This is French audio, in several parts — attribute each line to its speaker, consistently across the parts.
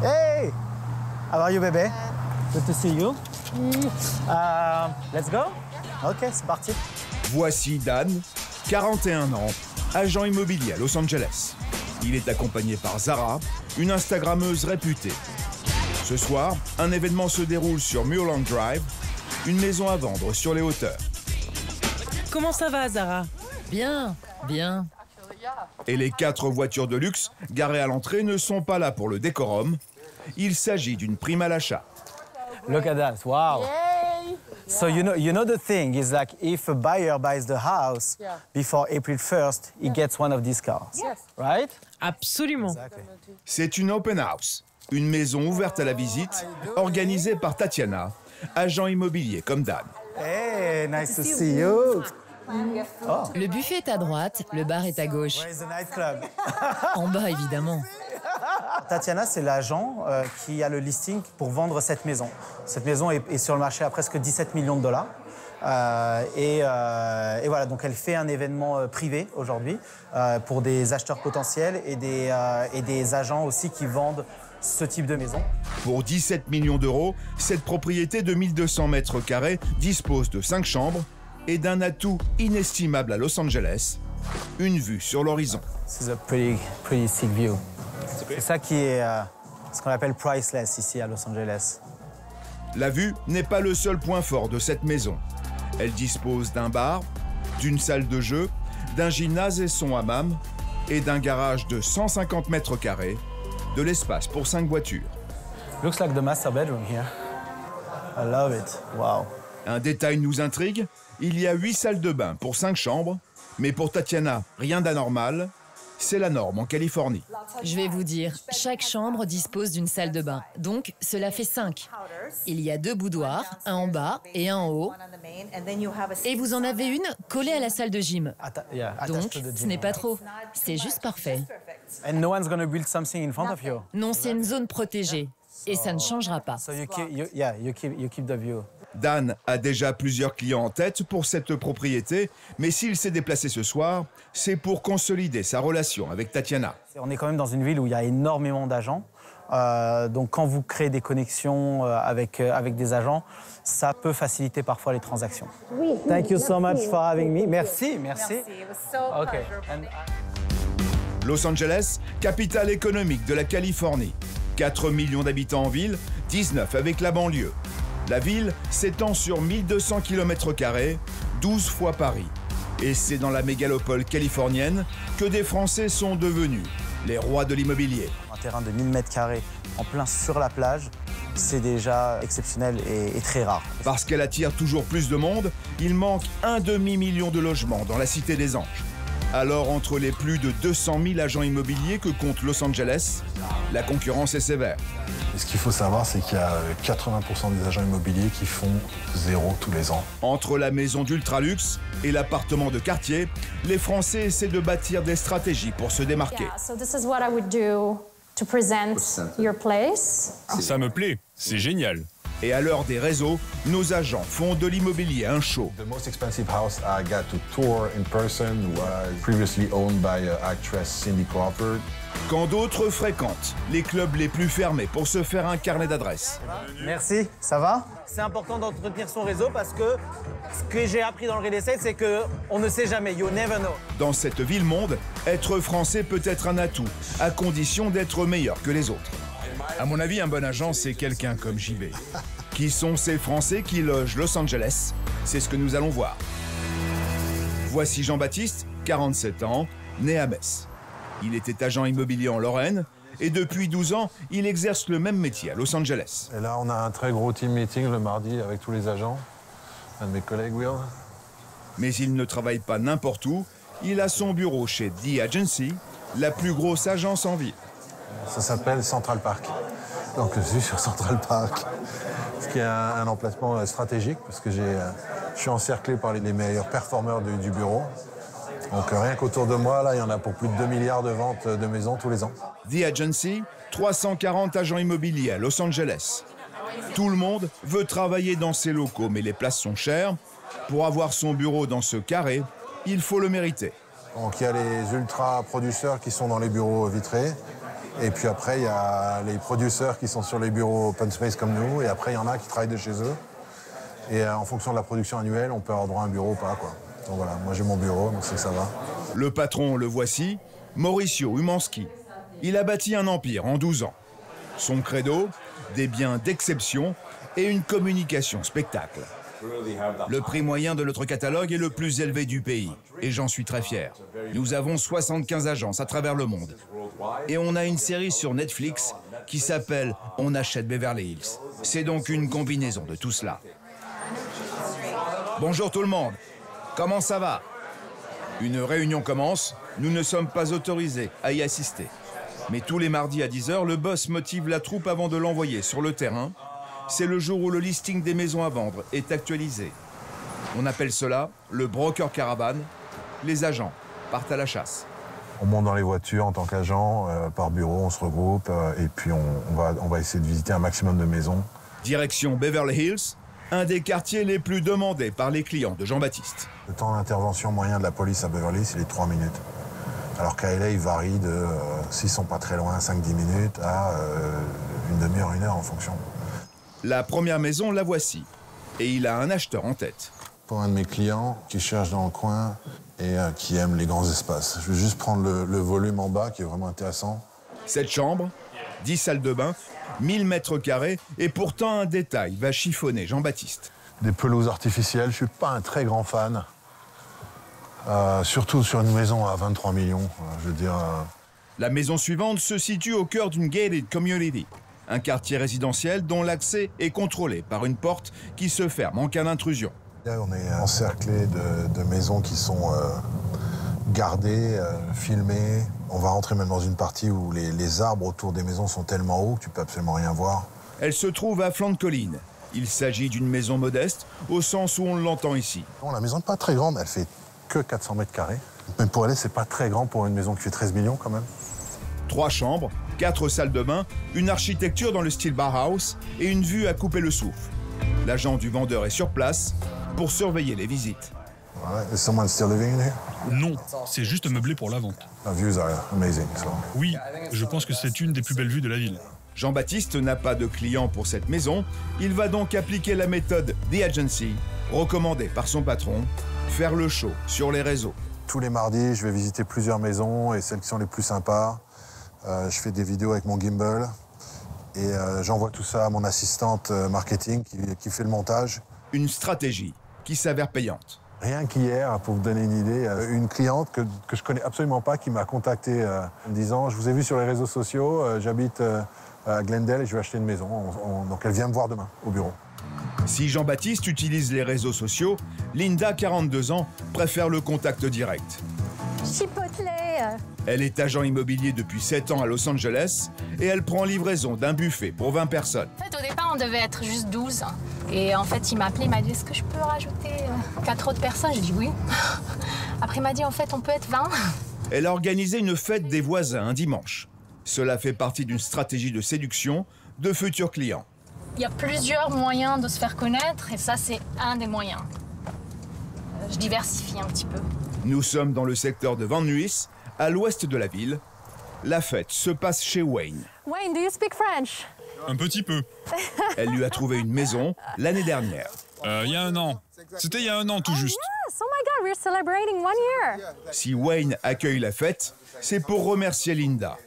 Speaker 1: Hey! How are you, bébé? Good to see you. Let's go? Ok, c'est parti.
Speaker 2: Voici Dan, 41 ans, agent immobilier à Los Angeles. Il est accompagné par Zara, une Instagrammeuse réputée. Ce soir, un événement se déroule sur Mulholland Drive, une maison à vendre sur les hauteurs.
Speaker 3: Comment ça va, Zara?
Speaker 4: Bien, bien.
Speaker 2: Et les 4 voitures de luxe garées à l'entrée ne sont pas là pour le décorum. Il s'agit d'une prime à l'achat.
Speaker 1: Look at that, wow. So you know the thing is like if a buyer buys the house before April 1st, he gets one of these cars, right?
Speaker 3: Absolument.
Speaker 1: Exactly.
Speaker 2: C'est une open house, une maison ouverte à la visite, organisée par Tatiana, agent immobilier comme Dan.
Speaker 1: Hey, nice to see you.
Speaker 4: Le buffet est à droite, le bar est à gauche.
Speaker 1: Where's the nightclub?
Speaker 4: En bas, évidemment.
Speaker 1: Tatiana, c'est l'agent qui a le listing pour vendre cette maison. Cette maison est sur le marché à presque 17 millions de dollars. Et voilà, donc elle fait un événement privé aujourd'hui pour des acheteurs potentiels et des agents aussi qui vendent ce type de maison.
Speaker 2: Pour 17 millions d'euros, cette propriété de 1200 mètres carrés dispose de 5 chambres et d'un atout inestimable à Los Angeles, une vue sur l'horizon.
Speaker 1: C'est un pretty sick view. C'est ça qui est ce qu'on appelle priceless ici à Los Angeles.
Speaker 2: La vue n'est pas le seul point fort de cette maison. Elle dispose d'un bar, d'une salle de jeu, d'un gymnase et son hammam et d'un garage de 150 mètres carrés, de l'espace pour 5 voitures.
Speaker 1: Looks like the master bedroom here. I love it. Wow.
Speaker 2: Un détail nous intrigue, il y a 8 salles de bain pour 5 chambres, mais pour Tatiana, rien d'anormal, c'est la norme en Californie.
Speaker 4: Je vais vous dire, chaque chambre dispose d'une salle de bain, donc cela fait 5. Il y a 2 boudoirs, un en bas et un en haut. Et vous en avez une collée à la salle de gym. Donc, ce n'est pas trop. C'est juste parfait.
Speaker 1: And no one's going to build something in front of you.
Speaker 4: Non, c'est une zone protégée. Et ça ne changera pas.
Speaker 1: So you keep the view.
Speaker 2: Dan a déjà plusieurs clients en tête pour cette propriété, mais s'il s'est déplacé ce soir, c'est pour consolider sa relation avec Tatiana.
Speaker 1: On est quand même dans une ville où il y a énormément d'agents. Donc quand vous créez des connexions avec des agents, ça peut faciliter parfois les transactions.
Speaker 5: Oui.
Speaker 1: Thank you so much for having me. Merci.
Speaker 5: Merci. It was so
Speaker 1: Okay.
Speaker 2: Los Angeles, capitale économique de la Californie. 4 millions d'habitants en ville, 19 avec la banlieue. La ville s'étend sur 1200 km², 12 fois Paris. Et c'est dans la mégalopole californienne que des Français sont devenus les rois de l'immobilier.
Speaker 1: Un terrain de 1000 m² en plein sur la plage, c'est déjà exceptionnel et très rare.
Speaker 2: Parce qu'elle attire toujours plus de monde, il manque un demi-million de logements dans la Cité des Anges. Alors, entre les plus de 200 000 agents immobiliers que compte Los Angeles, la concurrence est sévère.
Speaker 6: Et ce qu'il faut savoir, c'est qu'il y a 80% des agents immobiliers qui font 0 tous les ans.
Speaker 2: Entre la maison d'ultra-luxe et l'appartement de quartier, les Français essaient de bâtir des stratégies pour se démarquer.
Speaker 5: Yeah, so this is what I would do to present your place.
Speaker 7: Ça me plaît, c'est génial.
Speaker 2: Et à l'heure des réseaux, nos agents font de l'immobilier un show.
Speaker 6: The most expensive house I got to tour in person was previously owned by actress Cindy Crawford.
Speaker 2: Quand d'autres fréquentent les clubs les plus fermés pour se faire un carnet d'adresses.
Speaker 1: Merci, ça va? C'est important d'entretenir son réseau parce que ce que j'ai appris dans le real estate, c'est qu'on ne sait jamais, you never know.
Speaker 2: Dans cette ville-monde, être français peut être un atout, à condition d'être meilleur que les autres. À mon avis, un bon agent, c'est quelqu'un comme JB. Qui sont ces Français qui logent Los Angeles? C'est ce que nous allons voir. Voici Jean-Baptiste, 47 ans, né à Metz. Il était agent immobilier en Lorraine et depuis 12 ans, il exerce le même métier à Los Angeles.
Speaker 6: Et là, on a un très gros team meeting le mardi avec tous les agents. Un de mes collègues, Will.
Speaker 2: Mais il ne travaille pas n'importe où. Il a son bureau chez The Agency, la plus grosse agence en ville.
Speaker 6: Ça s'appelle Central Park. Donc je suis sur Central Park, ce qui est un emplacement stratégique parce que je suis encerclé par les meilleurs performeurs du bureau. Donc rien qu'autour de moi, là, il y en a pour plus de 2 milliards de ventes de maisons tous les ans.
Speaker 2: The Agency, 340 agents immobiliers à Los Angeles. Tout le monde veut travailler dans ces locaux, mais les places sont chères. Pour avoir son bureau dans ce carré, il faut le mériter.
Speaker 6: Donc il y a les ultra-producteurs qui sont dans les bureaux vitrés. Et puis après, il y a les producteurs qui sont sur les bureaux open space comme nous. Et après, il y en a qui travaillent de chez eux. Et en fonction de la production annuelle, on peut avoir droit à un bureau ou pas, quoi. Donc voilà, moi j'ai mon bureau, donc c'est que ça va.
Speaker 2: Le patron, le voici, Mauricio Umansky. Il a bâti un empire en 12 ans. Son credo, des biens d'exception et une communication spectacle. Le prix moyen de notre catalogue est le plus élevé du pays, et j'en suis très fier. Nous avons 75 agences à travers le monde. Et on a une série sur Netflix qui s'appelle « On achète Beverly Hills ». C'est donc une combinaison de tout cela. Bonjour tout le monde, comment ça va? Une réunion commence, nous ne sommes pas autorisés à y assister. Mais tous les mardis à 10h, le boss motive la troupe avant de l'envoyer sur le terrain. C'est le jour où le listing des maisons à vendre est actualisé. On appelle cela le broker caravane. Les agents partent à la chasse.
Speaker 6: On monte dans les voitures en tant qu'agent, par bureau, on se regroupe et puis on va essayer de visiter un maximum de maisons.
Speaker 2: Direction Beverly Hills, un des quartiers les plus demandés par les clients de Jean-Baptiste.
Speaker 6: Le temps d'intervention moyen de la police à Beverly Hills, il est 3 minutes. Alors qu'à LA, il varie de, s'ils sont pas très loin, 5-10 minutes à une demi-heure, 1 heure en fonction.
Speaker 2: La première maison, la voici. Et il a un acheteur en tête.
Speaker 6: Pour un de mes clients qui cherche dans le coin et qui aime les grands espaces. Je vais juste prendre le volume en bas qui est vraiment intéressant.
Speaker 2: 7 chambres, 10 salles de bain, 1000 mètres carrés et pourtant un détail va chiffonner Jean-Baptiste.
Speaker 6: Des pelouses artificielles, je suis pas un très grand fan. Surtout sur une maison à 23 millions, je veux dire.
Speaker 2: La maison suivante se situe au cœur d'une gated community, un quartier résidentiel dont l'accès est contrôlé par une porte qui se ferme en cas d'intrusion.
Speaker 6: On est encerclé de maisons qui sont gardées, filmées. On va rentrer même dans une partie où les arbres autour des maisons sont tellement hauts que tu peux absolument rien voir.
Speaker 2: Elle se trouve à flanc de colline. Il s'agit d'une maison modeste, au sens où on l'entend ici.
Speaker 6: Bon, la maison n'est pas très grande, elle fait que 400 mètres carrés. Même pour elle, c'est pas très grand pour une maison qui fait 13 millions quand même.
Speaker 2: 3 chambres, 4 salles de bain, une architecture dans le style Bauhaus et une vue à couper le souffle. L'agent du vendeur est sur place pour surveiller les visites.
Speaker 6: Is someone still living in here?
Speaker 7: Non, c'est juste meublé pour la vente.
Speaker 6: The views are amazing. So.
Speaker 7: Oui, je pense que c'est une des plus belles vues de la ville.
Speaker 2: Jean-Baptiste n'a pas de clients pour cette maison. Il va donc appliquer la méthode The Agency, recommandée par son patron, faire le show sur les réseaux.
Speaker 6: Tous les mardis, je vais visiter plusieurs maisons et celles qui sont les plus sympas. Je fais des vidéos avec mon gimbal et j'envoie tout ça à mon assistante marketing qui fait le montage.
Speaker 2: Une stratégie qui s'avère payante.
Speaker 6: Rien qu'hier, pour vous donner une idée, une cliente que je connais absolument pas qui m'a contacté en me disant « Je vous ai vu sur les réseaux sociaux, j'habite à Glendale et je vais acheter une maison. » Donc elle vient me voir demain au bureau.
Speaker 2: Si Jean-Baptiste utilise les réseaux sociaux, Linda, 42 ans, préfère le contact direct.
Speaker 5: Chipotle.
Speaker 2: Elle est agent immobilier depuis 7 ans à Los Angeles et elle prend livraison d'un buffet pour 20 personnes.
Speaker 8: En fait, au départ, on devait être juste 12. Et en fait, il m'a appelé, il m'a dit « Est-ce que je peux rajouter 4 autres personnes ?» J'ai dit « Oui ». Après, il m'a dit « En fait, on peut être 20 ».
Speaker 2: Elle a organisé une fête des voisins un dimanche. Cela fait partie d'une stratégie de séduction de futurs clients.
Speaker 8: Il y a plusieurs moyens de se faire connaître et ça, c'est un des moyens. Je diversifie un petit peu.
Speaker 2: Nous sommes dans le secteur de Van Nuys, à l'ouest de la ville. La fête se passe chez Wayne.
Speaker 5: Wayne, do you speak French?
Speaker 7: Un petit peu.
Speaker 2: Elle lui a trouvé une maison l'année dernière.
Speaker 7: Il y a 1 an. C'était il y a 1 an tout juste.
Speaker 5: Yes, oh my God, we're celebrating 1 year.
Speaker 2: Si Wayne accueille la fête, c'est pour remercier Linda.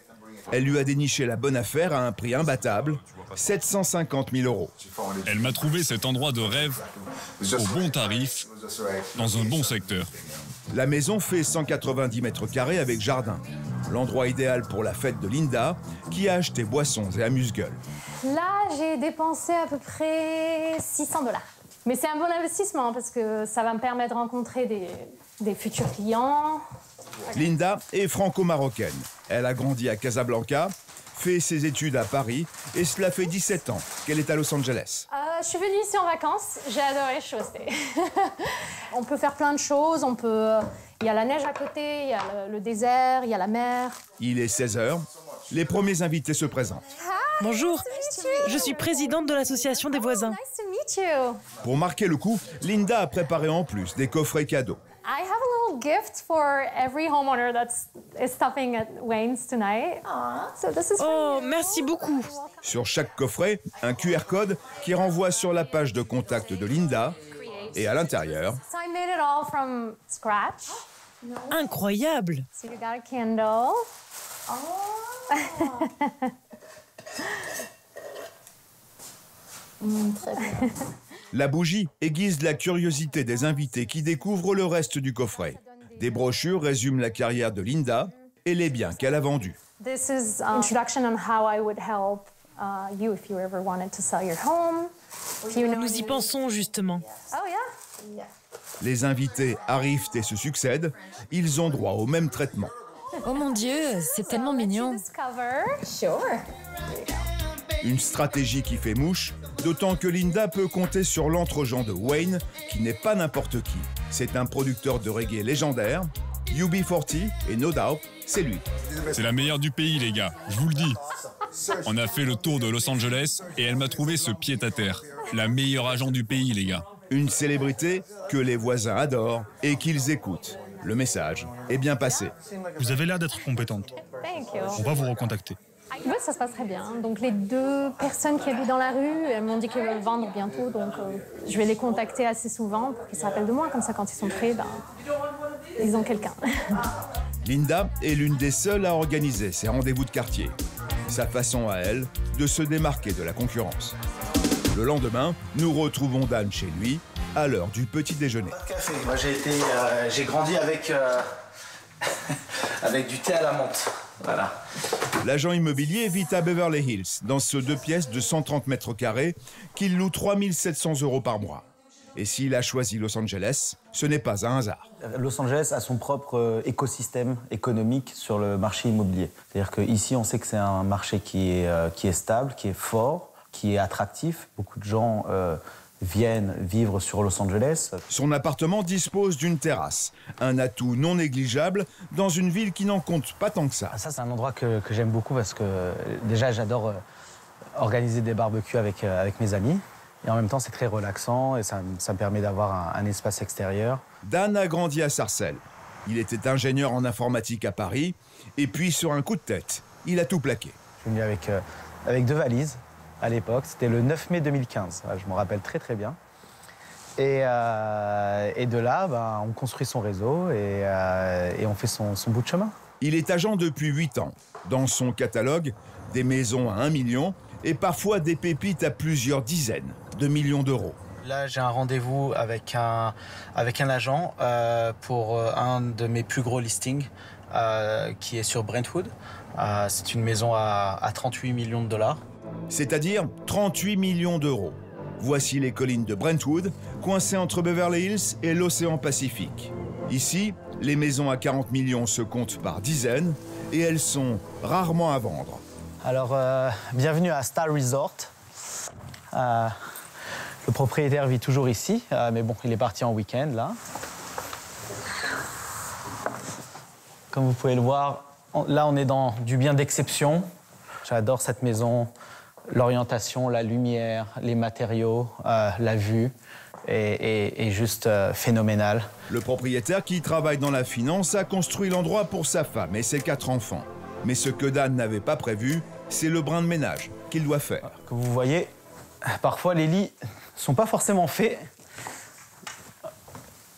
Speaker 2: Elle lui a déniché la bonne affaire à un prix imbattable, 750 000 €.
Speaker 7: Elle m'a trouvé cet endroit de rêve au bon tarif, dans un bon secteur.
Speaker 2: La maison fait 190 mètres carrés avec jardin. L'endroit idéal pour la fête de Linda, qui a acheté boissons et amuse-gueules.
Speaker 5: Là, j'ai dépensé à peu près $600. Mais c'est un bon investissement parce que ça va me permettre de rencontrer des futurs clients.
Speaker 2: Linda est franco-marocaine. Elle a grandi à Casablanca, fait ses études à Paris et cela fait 17 ans qu'elle est à Los Angeles.
Speaker 5: Je suis venue ici en vacances, j'ai adoré Chaussée. On peut faire plein de choses, il y a la neige à côté, il y a le désert, il y a la mer.
Speaker 2: Il est 16h, les premiers invités se présentent.
Speaker 3: Bonjour, je suis présidente de l'association des voisins.
Speaker 5: Nice to meet you.
Speaker 2: Pour marquer le coup, Linda a préparé en plus des coffrets cadeaux.
Speaker 5: I have a little gift for every homeowner that is stopping at Wayne's tonight. So this is for
Speaker 3: Oh,
Speaker 5: you.
Speaker 3: merci beaucoup.
Speaker 2: Sur chaque coffret, un QR code qui renvoie sur la page de contact de Linda. Et à l'intérieur,
Speaker 5: So I made it all from scratch.
Speaker 3: Incroyable.
Speaker 5: So you got a candle.
Speaker 2: la bougie aiguise la curiosité des invités qui découvrent le reste du coffret. Des brochures résument la carrière de Linda et les biens qu'elle a vendus.
Speaker 5: This is introduction on how I would help you if you ever wanted to sell your home. If you know
Speaker 3: Nous y pensons justement.
Speaker 5: Oh yeah.
Speaker 2: Les invités arrivent et se succèdent. Ils ont droit au même traitement.
Speaker 4: Oh mon Dieu, c'est tellement mignon.
Speaker 5: This cover.
Speaker 2: Une stratégie qui fait mouche, d'autant que Linda peut compter sur l'entregent de Wayne, qui n'est pas n'importe qui. C'est un producteur de reggae légendaire. UB40 et No Doubt, c'est lui.
Speaker 7: C'est la meilleure du pays, les gars, je vous le dis. On a fait le tour de Los Angeles et elle m'a trouvé ce pied-à-terre. La meilleure agent du pays, les gars.
Speaker 2: Une célébrité que les voisins adorent et qu'ils écoutent. Le message est bien passé.
Speaker 9: Vous avez l'air d'être compétente.
Speaker 5: Thank you.
Speaker 9: On va vous recontacter.
Speaker 5: Oui, ça se passe très bien. Donc les deux personnes qui habitent dans la rue, elles m'ont dit qu'elles veulent vendre bientôt. Donc je vais les contacter assez souvent pour qu'ils se rappellent de moi. Comme ça, quand ils sont prêts, ils ont quelqu'un.
Speaker 2: Linda est l'une des seules à organiser ces rendez-vous de quartier. Sa façon à elle de se démarquer de la concurrence. Le lendemain, nous retrouvons Dan chez lui à l'heure du petit déjeuner.
Speaker 1: Café. Moi, j'ai grandi avec, avec du thé à la menthe. Voilà.
Speaker 2: L'agent immobilier vit à Beverly Hills, dans ce 2 pièces de 130 mètres carrés qu'il loue 3 700 € par mois. Et s'il a choisi Los Angeles, ce n'est pas un hasard.
Speaker 1: Los Angeles a son propre écosystème économique sur le marché immobilier. C'est-à-dire qu'ici, on sait que c'est un marché qui est stable, qui est fort, qui est attractif. Beaucoup de gens viennent vivre sur Los Angeles.
Speaker 2: Son appartement dispose d'une terrasse, un atout non négligeable dans une ville qui n'en compte pas tant que ça.
Speaker 1: Ça, c'est un endroit que j'aime beaucoup parce que déjà, j'adore organiser des barbecues avec mes amis. Et en même temps, c'est très relaxant et ça me permet d'avoir un espace extérieur.
Speaker 2: Dan a grandi à Sarcelles. Il était ingénieur en informatique à Paris. Et puis, sur un coup de tête, il a tout plaqué.
Speaker 1: Je suis venu avec 2 valises à l'époque. C'était le 9 mai 2015. Je m'en rappelle très, très bien. Et de là, on construit son réseau et on fait son bout de chemin.
Speaker 2: Il est agent depuis 8 ans. Dans son catalogue, des maisons à 1 million et parfois des pépites à plusieurs dizaines de millions d'euros.
Speaker 1: Là, j'ai un rendez-vous avec un agent pour un de mes plus gros listings qui est sur Brentwood. C'est une maison à 38 millions de $.
Speaker 2: C'est-à-dire 38 millions d'euros. Voici les collines de Brentwood, coincées entre Beverly Hills et l'océan Pacifique. Ici, les maisons à 40 millions se comptent par dizaines et elles sont rarement à vendre.
Speaker 1: Alors, bienvenue à Star Resort. Le propriétaire vit toujours ici, mais bon, il est parti en week-end, là. Comme vous pouvez le voir, là, on est dans du bien d'exception. J'adore cette maison, l'orientation, la lumière, les matériaux, la vue est juste phénoménale.
Speaker 2: Le propriétaire qui travaille dans la finance a construit l'endroit pour sa femme et ses 4 enfants. Mais ce que Dan n'avait pas prévu, c'est le brin de ménage qu'il doit faire.
Speaker 1: Comme vous voyez, parfois les lits ne sont pas forcément faits.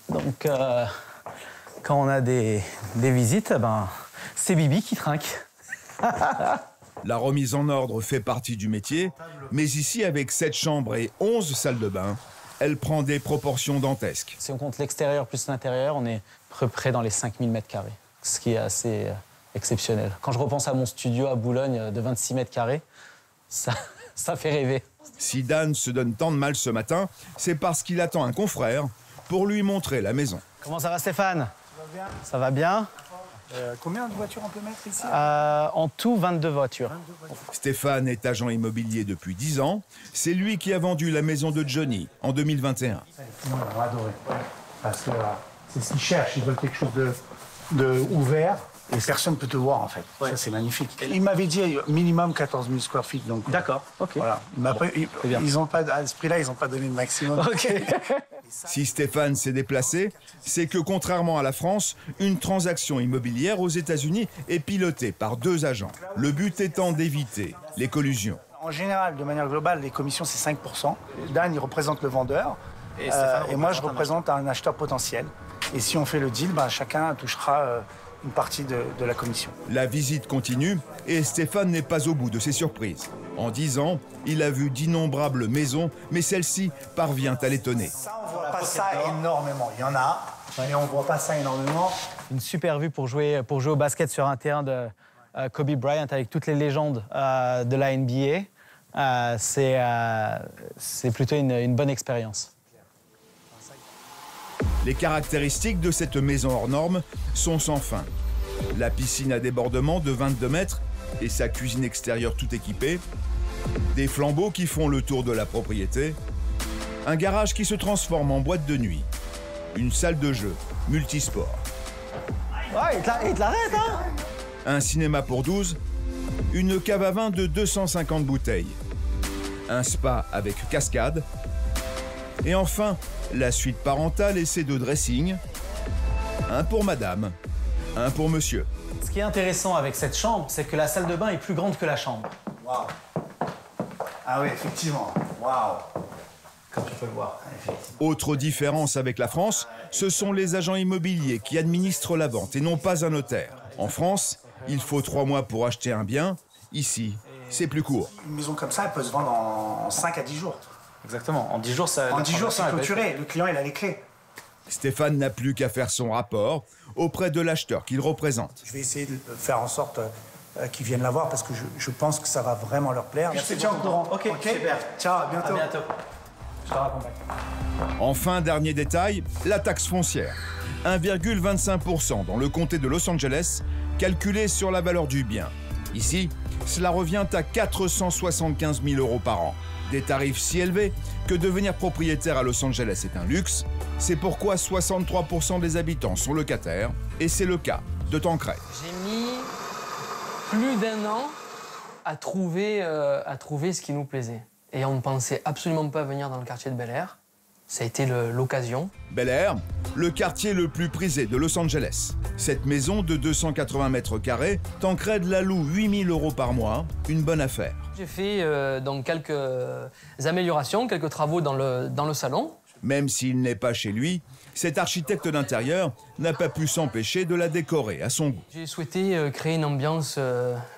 Speaker 1: Donc, quand on a des visites, c'est Bibi qui trinque.
Speaker 2: La remise en ordre fait partie du métier, mais ici, avec 7 chambres et 11 salles de bain, elle prend des proportions dantesques.
Speaker 1: Si on compte l'extérieur plus l'intérieur, on est à peu près dans les 5000 mètres carrés, ce qui est assez exceptionnel. Quand je repense à mon studio à Boulogne de 26 mètres carrés, ça fait rêver.
Speaker 2: Si Dan se donne tant de mal ce matin, c'est parce qu'il attend un confrère pour lui montrer la maison.
Speaker 1: Comment ça va, Stéphane? Ça va bien. Ça va bien?
Speaker 10: Combien de voitures on peut mettre ici?
Speaker 1: En tout, 22 voitures.
Speaker 2: Stéphane est agent immobilier depuis 10 ans. C'est lui qui a vendu la maison de Johnny en 2021.
Speaker 10: Ils vont adorer. Parce que c'est ce qu'ils cherchent. Ils veulent quelque chose de ouvert. Et personne ne peut te voir, en fait. Ouais. Ça, c'est magnifique. Il m'avait dit minimum 14 000 square feet. Donc,
Speaker 1: d'accord, ok.
Speaker 10: Voilà. Ils ont pas, à ce prix-là, ils n'ont pas donné le maximum.
Speaker 1: Ok.
Speaker 2: Si Stéphane s'est déplacé, c'est que contrairement à la France, une transaction immobilière aux États-Unis est pilotée par 2 agents. Le but étant d'éviter les collusions.
Speaker 10: En général, de manière globale, les commissions, c'est 5%. Dan, il représente le vendeur. Et moi, je représente un acheteur potentiel. Et si on fait le deal, chacun touchera une partie de la commission.
Speaker 2: La visite continue et Stéphane n'est pas au bout de ses surprises. En 10 ans, il a vu d'innombrables maisons, mais celle-ci parvient à l'étonner.
Speaker 10: Ça, on voit pas ça énormément. Il y en a, mais on voit pas ça énormément.
Speaker 1: Une super vue pour jouer au basket sur un terrain de Kobe Bryant avec toutes les légendes de la NBA. C'est plutôt une bonne expérience.
Speaker 2: Les caractéristiques de cette maison hors norme sont sans fin. La piscine à débordement de 22 mètres et sa cuisine extérieure tout équipée, des flambeaux qui font le tour de la propriété, un garage qui se transforme en boîte de nuit, une salle de jeu multisport.
Speaker 1: Ouais, il te l'arrête, hein?
Speaker 2: Un cinéma pour 12, une cave à vin de 250 bouteilles, un spa avec cascade, et enfin, la suite parentale et ses 2 dressings, un pour madame, un pour monsieur.
Speaker 1: Ce qui est intéressant avec cette chambre, c'est que la salle de bain est plus grande que la chambre.
Speaker 10: Waouh. Ah oui, effectivement. Waouh. Comme tu peux le voir, effectivement.
Speaker 2: Autre différence avec la France, ce sont les agents immobiliers qui administrent la vente et non pas un notaire. En France, il faut 3 mois pour acheter un bien. Ici, c'est plus court.
Speaker 10: Une maison comme ça, elle peut se vendre en 5 à 10 jours.
Speaker 1: Exactement. En 10 jours, ça.
Speaker 10: En 10 jours, c'est clôturé. Le client, il a les clés.
Speaker 2: Stéphane n'a plus qu'à faire son rapport auprès de l'acheteur qu'il représente.
Speaker 10: Je vais essayer de faire en sorte qu'ils viennent la voir parce que je pense que ça va vraiment leur plaire. Je te tiens au courant.
Speaker 1: Ok, super.
Speaker 10: Ciao, à bientôt.
Speaker 1: À bientôt. Je te raccompagne.
Speaker 2: Enfin, dernier détail, la taxe foncière. 1,25% dans le comté de Los Angeles, calculée sur la valeur du bien. Ici, cela revient à 475 000 € par an. Des tarifs si élevés que devenir propriétaire à Los Angeles est un luxe. C'est pourquoi 63% des habitants sont locataires, et c'est le cas de Tancred.
Speaker 11: J'ai mis plus d'1 an à trouver ce qui nous plaisait. Et on ne pensait absolument pas venir dans le quartier de Bel Air. Ça a été l'occasion.
Speaker 2: Bel Air, le quartier le plus prisé de Los Angeles. Cette maison de 280 mètres carrés, Tancred la loue 8 000 € par mois, une bonne affaire.
Speaker 11: J'ai fait donc quelques améliorations, quelques travaux dans le salon.
Speaker 2: Même s'il n'est pas chez lui, cet architecte d'intérieur n'a pas pu s'empêcher de la décorer à son goût.
Speaker 11: J'ai souhaité créer une ambiance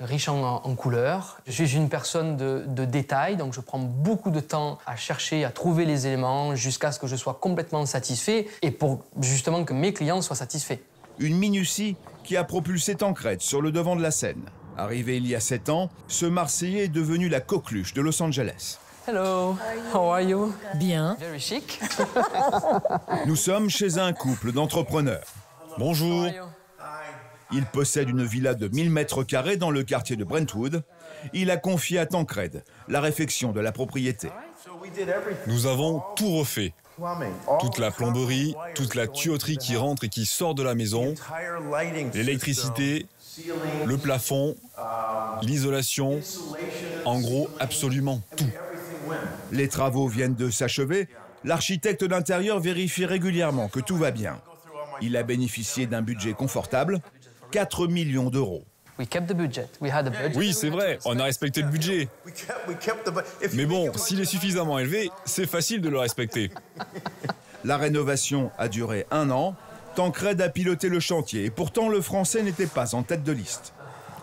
Speaker 11: riche en couleurs. Je suis une personne de détail, donc je prends beaucoup de temps à chercher, à trouver les éléments jusqu'à ce que je sois complètement satisfait et pour justement que mes clients soient satisfaits.
Speaker 2: Une minutie qui a propulsé Tancred sur le devant de la scène. Arrivé il y a 7 ans, ce Marseillais est devenu la coqueluche de Los Angeles.
Speaker 11: Hello, how are you?
Speaker 4: Bien.
Speaker 11: Very chic.
Speaker 2: Nous sommes chez un couple d'entrepreneurs.
Speaker 7: Bonjour.
Speaker 2: Il possède une villa de 1000 mètres carrés dans le quartier de Brentwood. Il a confié à Tancred la réfection de la propriété.
Speaker 7: Nous avons tout refait. Toute la plomberie, toute la tuyauterie qui rentre et qui sort de la maison, l'électricité, le plafond, l'isolation, en gros, absolument tout.
Speaker 2: Les travaux viennent de s'achever. L'architecte d'intérieur vérifie régulièrement que tout va bien. Il a bénéficié d'un budget confortable, 4 millions €.
Speaker 11: We kept the budget. We had a budget.
Speaker 7: Oui, c'est vrai, on a respecté le budget. Mais bon, s'il est suffisamment élevé, c'est facile de le respecter.
Speaker 2: La rénovation a duré 1 an. Tancred a piloté le chantier et pourtant le Français n'était pas en tête de liste.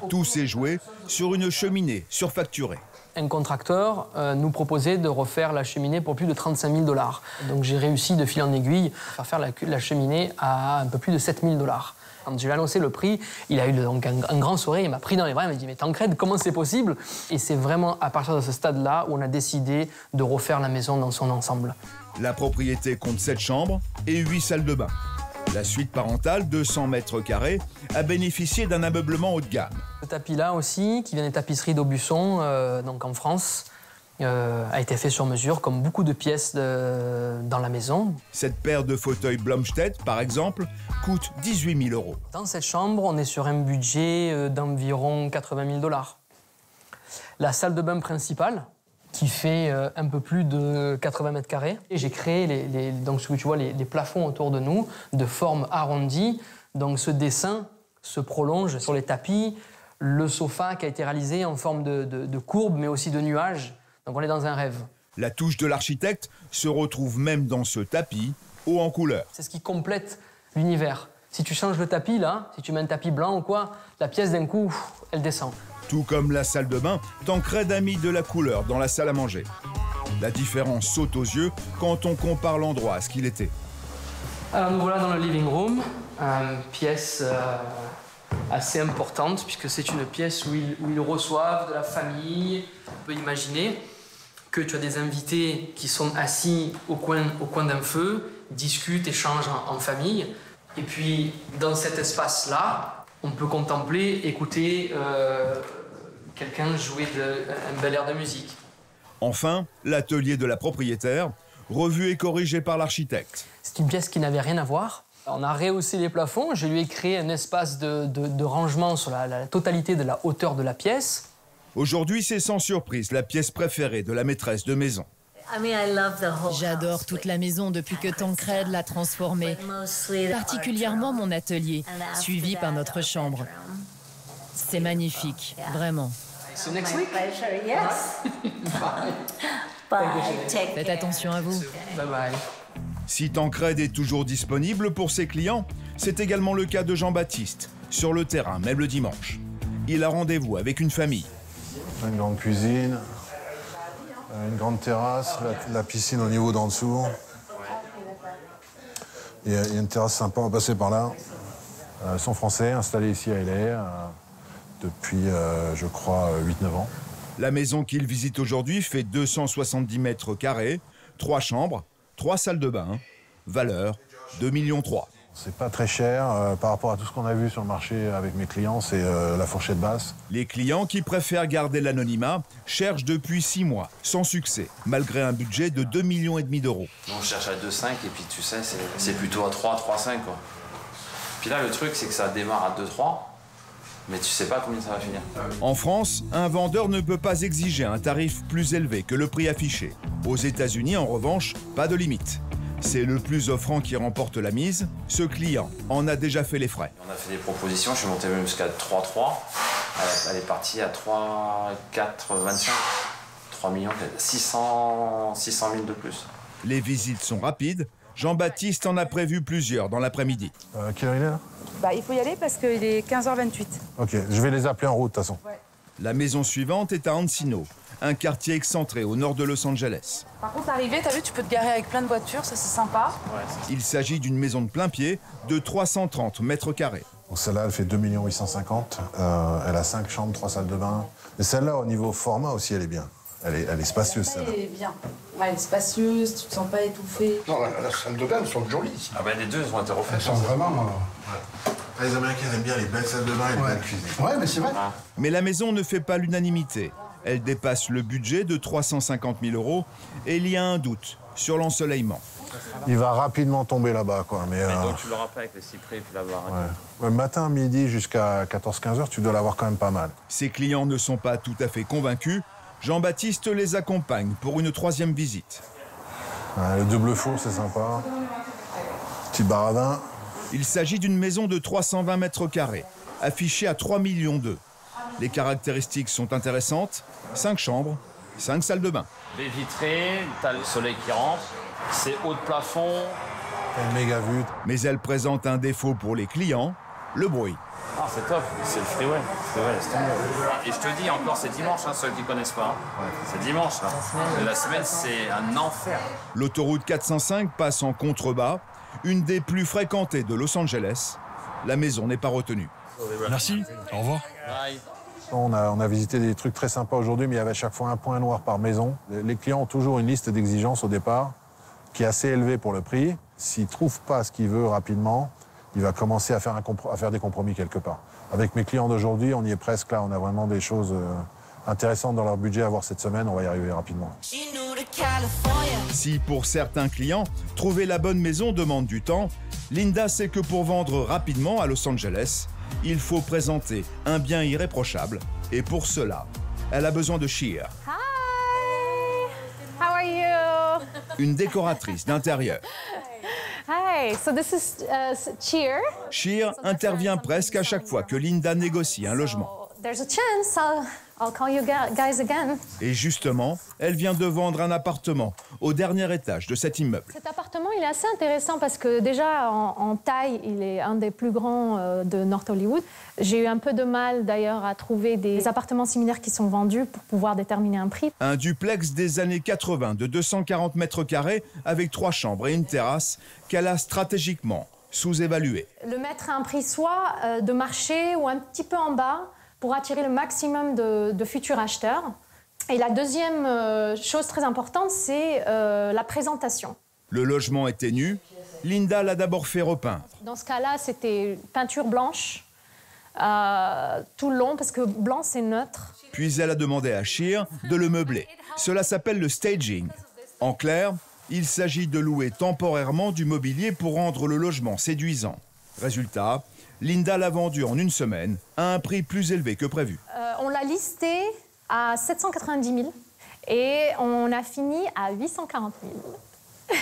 Speaker 2: Tout s'est joué sur une cheminée surfacturée.
Speaker 11: Un contracteur nous proposait de refaire la cheminée pour plus de 35 000 $. Donc j'ai réussi de fil en aiguille à faire la cheminée à un peu plus de 7 000 $. Quand je lui ai annoncé le prix, il a eu donc un grand sourire, il m'a pris dans les bras, il m'a dit « Mais Tancred, comment c'est possible ?» Et c'est vraiment à partir de ce stade-là où on a décidé de refaire la maison dans son ensemble.
Speaker 2: La propriété compte 7 chambres et 8 salles de bain. La suite parentale, 200 mètres carrés, a bénéficié d'un ameublement haut de gamme.
Speaker 11: Ce tapis-là aussi, qui vient des tapisseries d'Aubusson, donc en France, a été fait sur mesure, comme beaucoup de pièces dans la maison.
Speaker 2: Cette paire de fauteuils Blomstedt, par exemple, coûte 18 000 €.
Speaker 11: Dans cette chambre, on est sur un budget d'environ 80 000 $. La salle de bain principale, qui fait un peu plus de 80 mètres carrés. Et j'ai créé, donc ce que tu vois, les plafonds autour de nous, de forme arrondie. Donc ce dessin se prolonge sur les tapis, le sofa qui a été réalisé en forme de courbe, mais aussi de nuage. Donc on est dans un rêve.
Speaker 2: La touche de l'architecte se retrouve même dans ce tapis, haut en couleur.
Speaker 11: C'est ce qui complète l'univers. Si tu changes le tapis, là, si tu mets un tapis blanc ou quoi, la pièce d'un coup, elle descend.
Speaker 2: Tout comme la salle de bain, Tancred a mis de la couleur dans la salle à manger. La différence saute aux yeux quand on compare l'endroit à ce qu'il était.
Speaker 11: Alors nous voilà dans le living room, pièce assez importante puisque c'est une pièce où ils reçoivent de la famille. On peut imaginer que tu as des invités qui sont assis au coin d'un feu, discutent, échangent en famille. Et puis dans cet espace-là, on peut contempler, écouter quelqu'un jouer un bel air de musique.
Speaker 2: Enfin, l'atelier de la propriétaire, revu et corrigé par l'architecte.
Speaker 11: C'est une pièce qui n'avait rien à voir. On a rehaussé les plafonds, je lui ai créé un espace de rangement sur la totalité de la hauteur de la pièce.
Speaker 2: Aujourd'hui, c'est sans surprise la pièce préférée de la maîtresse de maison.
Speaker 4: J'adore toute la maison depuis que Tancred l'a transformée, particulièrement mon atelier, suivi par notre chambre. C'est magnifique, vraiment.
Speaker 11: See you next week.
Speaker 4: Faites attention à vous.
Speaker 11: Bye bye.
Speaker 2: Si Tancred est toujours disponible pour ses clients, c'est également le cas de Jean-Baptiste, sur le terrain, même le dimanche. Il a rendez-vous avec une famille.
Speaker 6: Une grande cuisine, une grande terrasse, la piscine au niveau d'en dessous. Il y a une terrasse sympa, on va passer par là. Ils sont français, installés ici à LA depuis, je crois, 8-9 ans.
Speaker 2: La maison qu'il visite aujourd'hui fait 270 mètres carrés, 3 chambres, 3 salles de bain, valeur 2,3 millions.
Speaker 6: C'est pas très cher par rapport à tout ce qu'on a vu sur le marché avec mes clients, c'est la fourchette basse.
Speaker 2: Les clients qui préfèrent garder l'anonymat cherchent depuis 6 mois, sans succès, malgré un budget de 2,5 millions d'euros.
Speaker 12: On cherche à 2,5 et puis tu sais, c'est plutôt à 3, 3,5 quoi. Puis là, le truc, c'est que ça démarre à 2,3, mais tu sais pas combien ça va finir.
Speaker 2: En France, un vendeur ne peut pas exiger un tarif plus élevé que le prix affiché. Aux États-Unis, en revanche, pas de limite. C'est le plus offrant qui remporte la mise. Ce client en a déjà fait les frais.
Speaker 12: On a fait des propositions, je suis monté même jusqu'à 3,3. Elle est partie à 3,425. 3 millions, 600 000 de plus.
Speaker 2: Les visites sont rapides. Jean-Baptiste en a prévu plusieurs dans l'après-midi.
Speaker 6: Quelle heure il est là ?
Speaker 13: Il faut y aller parce qu'il est 15h28.
Speaker 6: Ok, je vais les appeler en route de toute façon.
Speaker 13: Ouais.
Speaker 2: La maison suivante est à Encino, un quartier excentré au nord de Los Angeles.
Speaker 13: Par contre, arrivé, t'as vu, tu peux te garer avec plein de voitures, ça c'est sympa.
Speaker 12: Ouais,
Speaker 2: Il s'agit d'une maison de plein pied de 330 mètres carrés.
Speaker 6: Donc celle-là, elle fait 2 850 000. Elle a 5 chambres, 3 salles de bain. Mais celle-là, au niveau format aussi, elle est bien. Elle est spacieuse, celle-là.
Speaker 13: Elle est bien. Ouais, elle est spacieuse, tu te sens pas étouffé.
Speaker 14: Non, la salle de bain, elles sont jolies.
Speaker 12: Ah ben les deux, elles ont été refaites.
Speaker 14: Elles sont vraiment...
Speaker 6: Les Américains aiment bien les belles salles de bain et les belles cuisines.
Speaker 14: Ouais, mais c'est vrai.
Speaker 2: Mais la maison ne fait pas l'unanimité. Elle dépasse le budget de 350 000 euros et il y a un doute sur l'ensoleillement.
Speaker 6: Il va rapidement tomber là-bas, quoi. Mais
Speaker 12: donc tu l'auras pas avec les cyprès et puis la barre.
Speaker 6: ouais. Matin, midi, jusqu'à 14-15 heures, tu dois l'avoir quand même pas mal.
Speaker 2: Ses clients ne sont pas tout à fait convaincus. Jean-Baptiste les accompagne pour une 3e visite.
Speaker 6: Ouais, le double four, c'est sympa. Petit bar à vin.
Speaker 2: Il s'agit d'une maison de 320 mètres carrés, affichée à 3,2 millions. Les caractéristiques sont intéressantes. 5 chambres, 5 salles de bain.
Speaker 12: Baie vitrée, t'as le soleil qui rentre, c'est haut de plafond.
Speaker 6: Une méga vue.
Speaker 2: Mais elle présente un défaut pour les clients, le bruit.
Speaker 12: Ah, c'est top, c'est le freeway. Et je te dis encore, c'est dimanche, ceux qui ne connaissent pas. C'est dimanche, là. La semaine, c'est un enfer.
Speaker 2: L'autoroute 405 passe en contrebas, une des plus fréquentées de Los Angeles. La maison n'est pas retenue.
Speaker 9: Merci, au revoir.
Speaker 12: Bye.
Speaker 6: On a visité des trucs très sympas aujourd'hui, mais il y avait à chaque fois un point noir par maison. Les clients ont toujours une liste d'exigences au départ qui est assez élevée pour le prix. S'il ne trouve pas ce qu'il veut rapidement, il va commencer à faire des compromis quelque part. Avec mes clients d'aujourd'hui, on y est presque là. On a vraiment des choses intéressantes dans leur budget à voir cette semaine. On va y arriver rapidement.
Speaker 2: Si pour certains clients, trouver la bonne maison demande du temps, Linda sait que pour vendre rapidement à Los Angeles, il faut présenter un bien irréprochable. Et pour cela, elle a besoin de Sheer. une décoratrice d'intérieur.
Speaker 5: Hi, so this is Cheer.
Speaker 2: Cheer intervient presque à chaque fois que Linda négocie un logement.
Speaker 5: There's a chance I'll call you guys again.
Speaker 2: Et justement, elle vient de vendre un appartement au dernier étage de cet immeuble.
Speaker 5: Cet appartement, il est assez intéressant parce que déjà, en taille, il est un des plus grands de North Hollywood. J'ai eu un peu de mal d'ailleurs à trouver des appartements similaires qui sont vendus pour pouvoir déterminer un prix.
Speaker 2: Un duplex des années 80 de 240 mètres carrés avec 3 chambres et une terrasse qu'elle a stratégiquement sous-évalué.
Speaker 5: Le mettre à un prix soit de marché ou un petit peu en bas pour attirer le maximum de futurs acheteurs. Et la deuxième chose très importante, c'est la présentation.
Speaker 2: Le logement était nu. Linda l'a d'abord fait repeindre.
Speaker 5: Dans ce cas-là, c'était peinture blanche tout le long, parce que blanc, c'est neutre.
Speaker 2: Puis elle a demandé à Cheer de le meubler. Cela s'appelle le staging. En clair, il s'agit de louer temporairement du mobilier pour rendre le logement séduisant. Résultat, Linda l'a vendu en une semaine à un prix plus élevé que prévu.
Speaker 5: On l'a listé à 790 000 et on a fini à 840 000.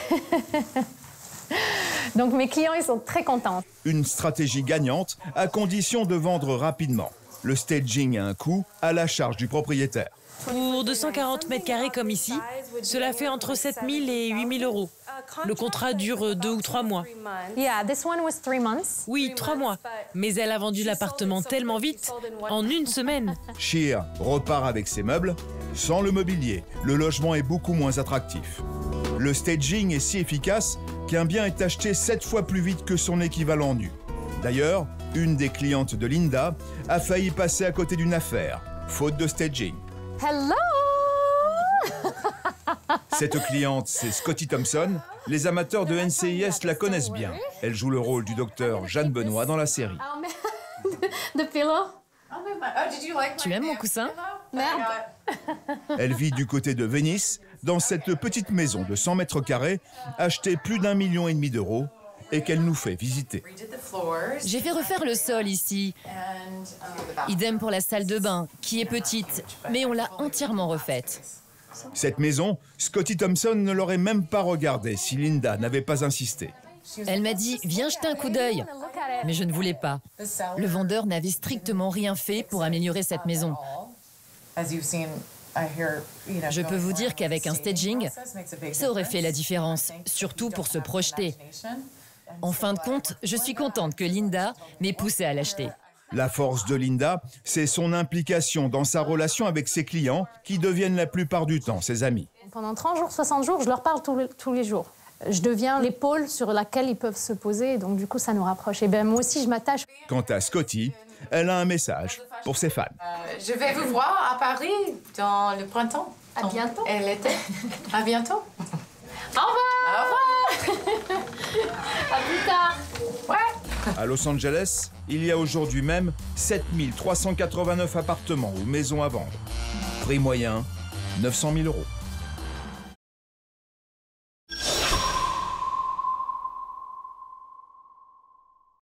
Speaker 5: Donc mes clients, ils sont très contents.
Speaker 2: Une stratégie gagnante à condition de vendre rapidement. Le staging a un coût à la charge du propriétaire.
Speaker 3: Pour 240 mètres carrés comme ici, cela fait entre 7 000 et 8 000 euros. Le contrat dure 2 ou 3 mois.
Speaker 5: Yeah, this one was 3 months.
Speaker 3: Oui, 3 mois. Mais elle a vendu l'appartement tellement vite, en une semaine.
Speaker 2: Cheer repart avec ses meubles. Sans le mobilier, le logement est beaucoup moins attractif. Le staging est si efficace qu'un bien est acheté 7 fois plus vite que son équivalent nu. D'ailleurs, une des clientes de Linda a failli passer à côté d'une affaire, faute de staging.
Speaker 5: Hello!
Speaker 2: Cette cliente, c'est Scotty Thompson. Les amateurs de NCIS la connaissent bien. Elle joue le rôle du docteur Jeanne Benoît dans la série.
Speaker 5: The pillow.
Speaker 4: Tu aimes mon coussin?
Speaker 5: Merde.
Speaker 2: Elle vit du côté de Venice, dans cette petite maison de 100 mètres carrés, achetée plus d'1,5 million d'euros et qu'elle nous fait visiter.
Speaker 4: J'ai fait refaire le sol ici. Idem pour la salle de bain, qui est petite, mais on l'a entièrement refaite.
Speaker 2: Cette maison, Scotty Thompson ne l'aurait même pas regardée si Linda n'avait pas insisté.
Speaker 4: Elle m'a dit « Viens jeter un coup d'œil ». Mais je ne voulais pas. Le vendeur n'avait strictement rien fait pour améliorer cette maison. Je peux vous dire qu'avec un staging, ça aurait fait la différence, surtout pour se projeter. En fin de compte, je suis contente que Linda m'ait poussée à l'acheter.
Speaker 2: La force de Linda, c'est son implication dans sa relation avec ses clients, qui deviennent la plupart du temps ses amis.
Speaker 5: Pendant 30 jours, 60 jours, je leur parle tous les jours. Je deviens l'épaule sur laquelle ils peuvent se poser, donc du coup, ça nous rapproche. Et bien, moi aussi, je m'attache.
Speaker 2: Quant à Scotty, elle a un message pour ses fans.
Speaker 8: Je vais vous voir à Paris dans le printemps.
Speaker 5: À bientôt.
Speaker 8: Et l'été. À bientôt.
Speaker 5: Au revoir.
Speaker 8: Au revoir.
Speaker 5: À plus tard.
Speaker 8: Ouais.
Speaker 2: À Los Angeles, il y a aujourd'hui même 7 389 appartements ou maisons à vendre. Prix moyen, 900 000 euros.